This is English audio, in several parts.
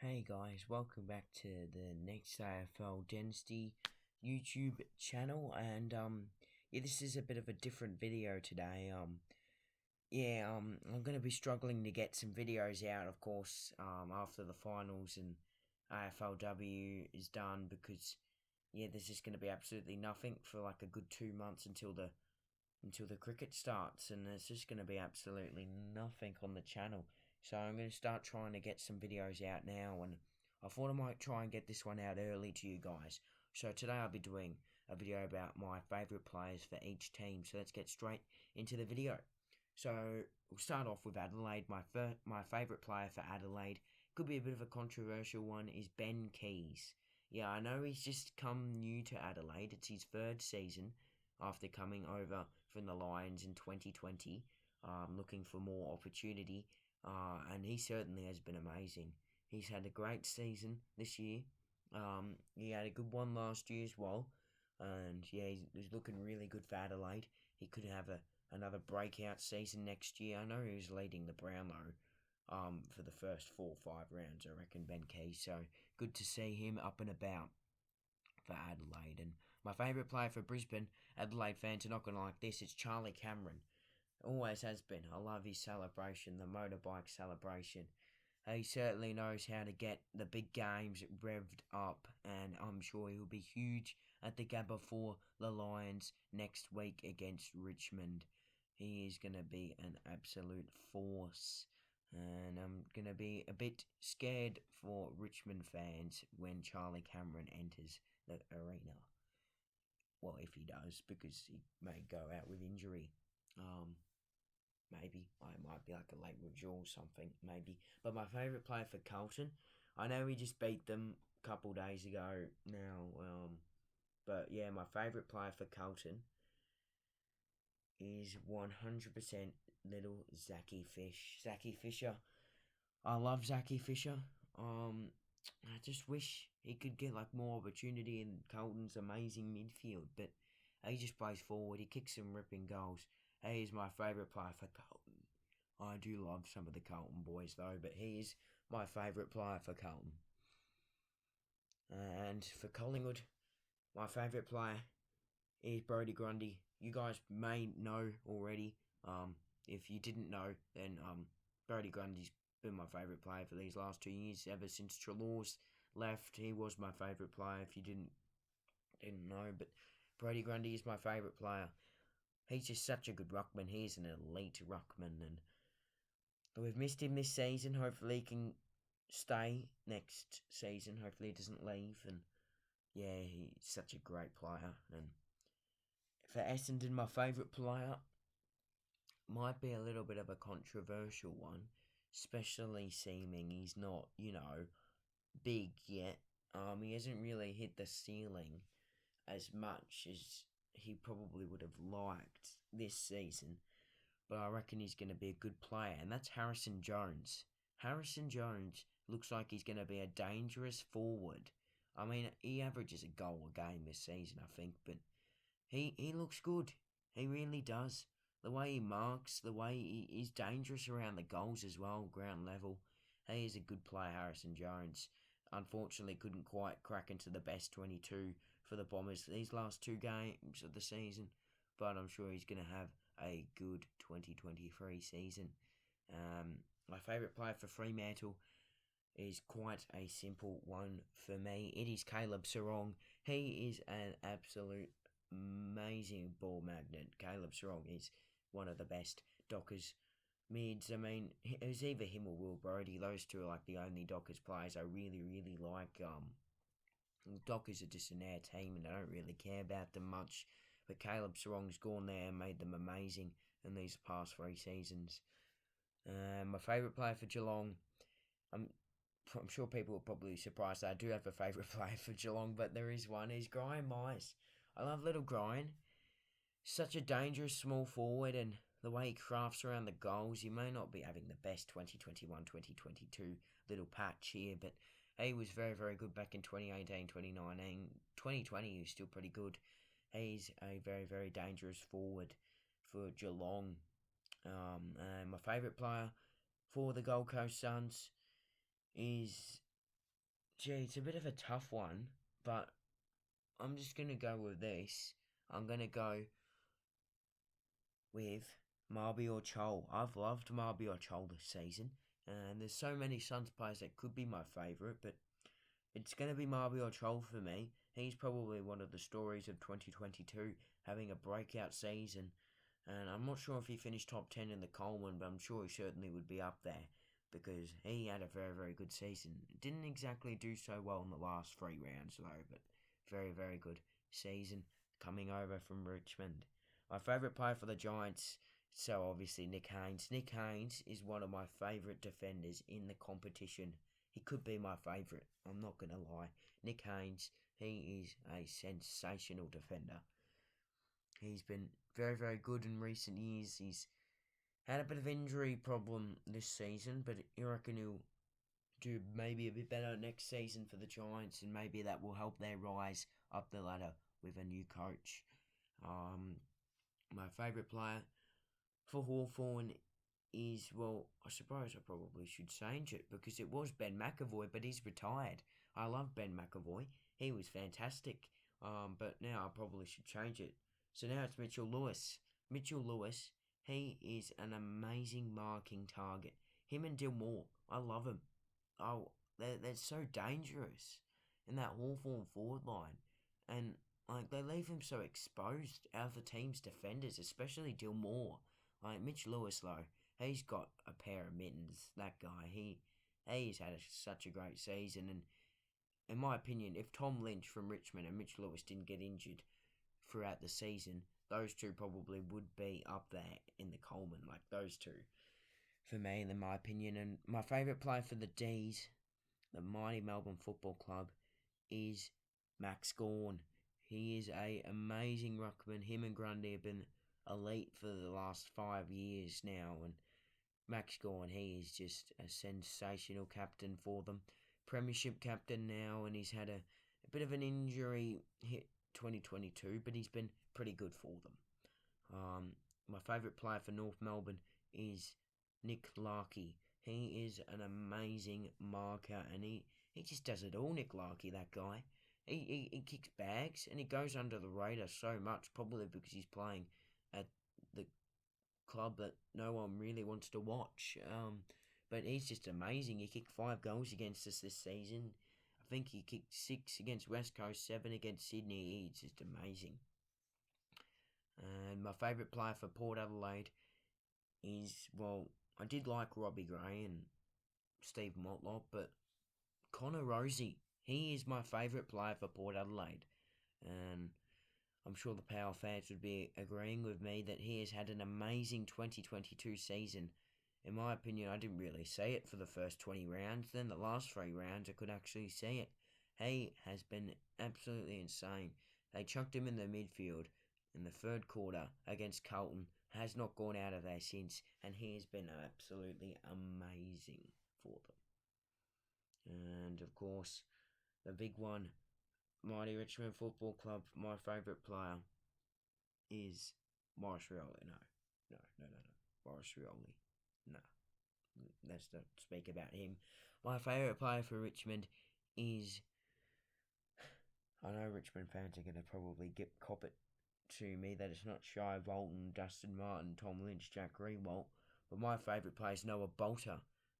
Hey guys, welcome back to the next AFL Dynasty YouTube channel, and yeah, this is a bit of a different video today. I'm gonna be struggling to get some videos out, of course, after the finals and AFLW is done, because yeah, there's just gonna be absolutely nothing for like a good 2 months until the cricket starts, and there's just gonna be absolutely nothing on the channel. So I'm going to start trying to get some videos out now, and I thought I might try and get this one out early to you guys. So today I'll be doing a video about my favourite players for each team. So let's get straight into the video. So we'll start off with Adelaide. My favourite player for Adelaide, could be a bit of a controversial one, is Ben Keays. Yeah, I know he's just come new to Adelaide. It's his third season after coming over from the Lions in 2020, looking for more opportunity. And he certainly has been amazing. He's had a great season this year. He had a good one last year as well. And yeah, he's looking really good for Adelaide. He could have another breakout season next year. I know he was leading the Brownlow for the first 4 or 5 rounds, I reckon, Ben Keays. So good to see him up and about for Adelaide. And my favourite player for Brisbane, Adelaide fans are not going to like this, it's Charlie Cameron. Always has been. I love his celebration, the motorbike celebration. He certainly knows how to get the big games revved up, and I'm sure he'll be huge at the Gabba for the Lions next week against Richmond. He is going to be an absolute force, and I'm going to be a bit scared for Richmond fans when Charlie Cameron enters the arena. Well, if he does, because he may go out with injury. Maybe I might be like a late withdrawal or something, maybe. But my favourite player for Carlton, I know we just beat them a couple days ago now. But yeah, my favourite player for Carlton is 100% little Zachy Fish. Zachy Fisher. I love Zachy Fisher. I just wish he could get like more opportunity in Carlton's amazing midfield, but he just plays forward. He kicks some ripping goals. He is my favourite player for Carlton. I do love some of the Carlton boys though, but he is my favourite player for Carlton. And for Collingwood, my favourite player is Brodie Grundy. You guys may know already. If you didn't know, then Brodie Grundy's been my favourite player for these last 2 years. Ever since Treloar's left, he was my favourite player. If you didn't know, but Brodie Grundy is my favourite player. He's just such a good ruckman. He's an elite ruckman, and we've missed him this season. Hopefully he can stay next season. Hopefully he doesn't leave. And yeah, he's such a great player. And for Essendon, my favourite player might be a little bit of a controversial one, especially seeming he's not, big yet. He hasn't really hit the ceiling as much as he probably would have liked this season, but I reckon he's going to be a good player, and that's Harrison Jones. Harrison Jones looks like he's going to be a dangerous forward. I mean, he averages a goal a game this season, I think, but he looks good. He really does. The way he marks, the way he's dangerous around the goals as well, ground level. He is a good player, Harrison Jones. Unfortunately, couldn't quite crack into the best 22 for the Bombers these last 2 games of the season, but I'm sure he's going to have a good 2023 season. My favourite player for Fremantle is quite a simple one for me. It is Caleb Serong. He is an absolute amazing ball magnet. Caleb Serong is one of the best Dockers mids. I mean, it was either him or Will Brodie. Those two are like the only Dockers players I really, really like. Dockers are just an air team and I don't really care about them much. But Caleb Serong's gone there and made them amazing in these past 3 seasons. My favourite player for Geelong, I'm sure people are probably surprised that I do have a favourite player for Geelong, but there is one. He's Brian Myers. I love little Brian. Such a dangerous small forward, and the way he crafts around the goals, he may not be having the best 2021-2022 little patch here, but he was very, very good back in 2018, 2019. 2020, he was still pretty good. He's a very, very dangerous forward for Geelong. And my favourite player for the Gold Coast Suns is Gee, it's a bit of a tough one, but I'm just gonna go with this. I'm gonna go with Mabior Chol. I've loved Mabior Chol this season, and there's so many Suns players that could be my favourite, but it's going to be Mabior Chol for me. He's probably one of the stories of 2022, having a breakout season, and I'm not sure if he finished top 10 in the Coleman, but I'm sure he certainly would be up there because he had a very, very good season. Didn't exactly do so well in the last 3 rounds, though, but very, very good season coming over from Richmond. My favourite player for the Giants, so obviously Nick Haynes. Nick Haynes is one of my favourite defenders in the competition. He could be my favourite, I'm not going to lie. Nick Haynes, he is a sensational defender. He's been very, very good in recent years. He's had a bit of injury problem this season, but I reckon he'll do maybe a bit better next season for the Giants, and maybe that will help their rise up the ladder with a new coach. My favourite player for Hawthorn is, well, I suppose I probably should change it because it was Ben McAvoy, but he's retired. I love Ben McAvoy. He was fantastic. But now I probably should change it. So now it's Mitchell Lewis. Mitchell Lewis, he is an amazing marking target. Him and Dilmore, I love him. Oh, they're so dangerous in that Hawthorn forward line. And like they leave him so exposed out of the team's defenders, especially Dilmore. Like Mitch Lewis though, he's got a pair of mittens. That guy, he's had such a great season. And in my opinion, if Tom Lynch from Richmond and Mitch Lewis didn't get injured throughout the season, those two probably would be up there in the Coleman. Like those two, for me, in my opinion. And my favourite player for the D's, the mighty Melbourne Football Club, is Max Gawn. He is a amazing ruckman. Him and Grundy have been elite for the last 5 years now, and Max Gawn, he is just a sensational captain for them. Premiership captain now, and he's had a bit of an injury hit 2022, but he's been pretty good for them. My favourite player for North Melbourne is Nick Larkey. He is an amazing marker, and he just does it all, Nick Larkey, that guy. He kicks bags, and he goes under the radar so much, probably because he's playing at the club that no one really wants to watch. But he's just amazing. He kicked 5 goals against us this season. I think he kicked 6 against West Coast, 7 against Sydney. He's just amazing. And my favourite player for Port Adelaide is, well, I did like Robbie Gray and Steve Motlop, but Connor Rosie, he is my favourite player for Port Adelaide. And I'm sure the Power fans would be agreeing with me that he has had an amazing 2022 season. In my opinion, I didn't really see it for the first 20 rounds. Then the last 3 rounds, I could actually see it. He has been absolutely insane. They chucked him in the midfield in the third quarter against Carlton. Has not gone out of there since, and he has been absolutely amazing for them. And of course, the big one, mighty Richmond Football Club, my favourite player is Maurice Rioli. No. Maurice Rioli. No. Let's not speak about him. My favourite player for Richmond is... I know Richmond fans are going to probably cop it to me that it's not Shai Bolton, Dustin Martin, Tom Lynch, Jack Greenwald, but my favourite player is Noah Bolter.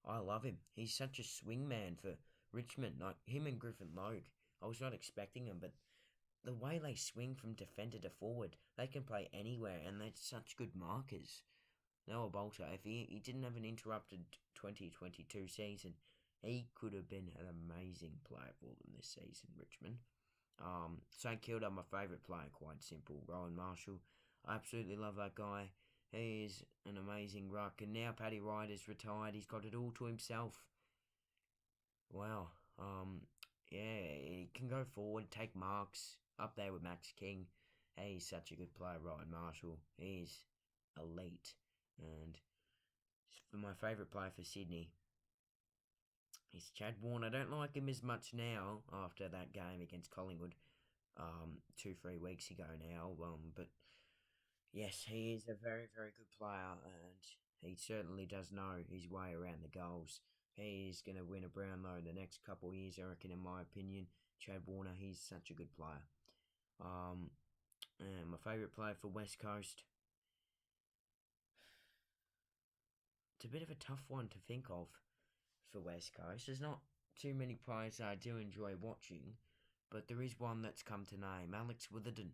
I love him. He's such a swing man for Richmond. Like him and Griffin Logue. I was not expecting him, but the way they swing from defender to forward, they can play anywhere, and they're such good markers. Noah Bolter, if he didn't have an interrupted 2022 season, he could have been an amazing player for them this season, Richmond. St Kilda, my favourite player, quite simple. Rowan Marshall. I absolutely love that guy. He is an amazing ruck. And now Paddy Ryder's retired. He's got it all to himself. Wow. Yeah, he can go forward, take marks, up there with Max King. He's such a good player, Rowan Marshall. He's elite. And for my favourite player for Sydney, he's Chad Warner. I don't like him as much now after that game against Collingwood 2-3 weeks ago now. But yes, he is a very, very good player, and he certainly does know his way around the goals. He's going to win a Brownlow in the next couple of years, I reckon, in my opinion. Chad Warner, he's such a good player. And my favourite player for West Coast. It's a bit of a tough one to think of for West Coast. There's not too many players I do enjoy watching, but there is one that's come to name. Alex Witherden.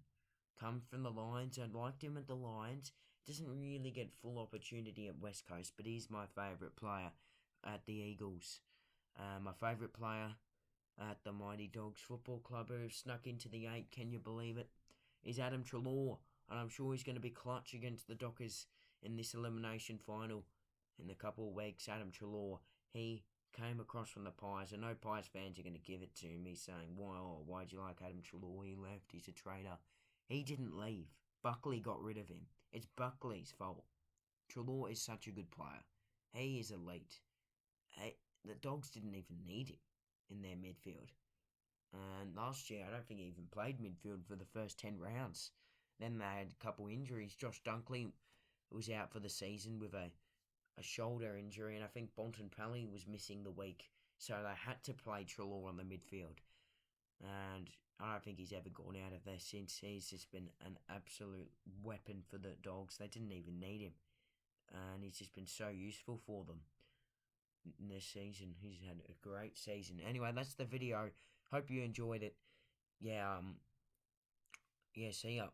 Come from the Lions. I liked him at the Lions. Doesn't really get full opportunity at West Coast, but he's my favourite player at the Eagles. My favourite player at the Mighty Dogs Football Club, who have snuck into the 8, can you believe it, is Adam Treloar. And I'm sure he's going to be clutch against the Dockers in this elimination final in a couple of weeks. Adam Treloar, he came across from the Pies. I know Pies fans are going to give it to me saying, why'd you like Adam Treloar? He left, he's a traitor. He didn't leave. Buckley got rid of him. It's Buckley's fault. Treloar is such a good player. He is elite. The Dogs didn't even need him in their midfield. And last year, I don't think he even played midfield for the first 10 rounds. Then they had a couple injuries. Josh Dunkley was out for the season with a shoulder injury, and I think Bonton Pally was missing the week. So they had to play Treloar on the midfield. And I don't think he's ever gone out of there since. He's just been an absolute weapon for the Dogs. They didn't even need him. And he's just been so useful for them in this season. He's had a great season. Anyway, that's the video. Hope you enjoyed it. Yeah, see ya.